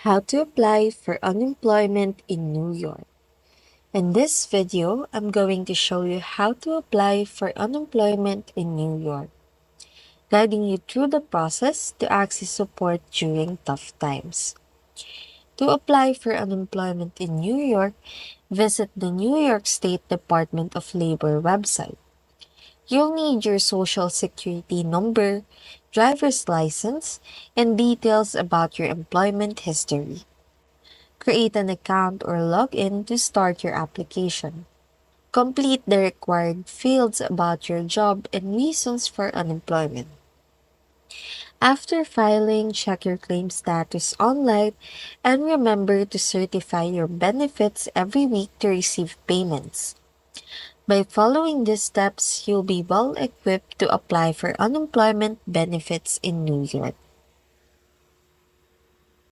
How to apply for unemployment in New York. In this video, I'm going to show you how to apply for unemployment in New York, guiding you through the process to access support during tough times. To apply for unemployment in New York, visit the New York State Department of Labor website. You'll need your social security number, driver's license, and details about your employment history. Create an account or log in to start your application. Complete the required fields about your job and reasons for unemployment. After filing, check your claim status online and remember to certify your benefits every week to receive payments. By following these steps, you'll be well equipped to apply for unemployment benefits in New York.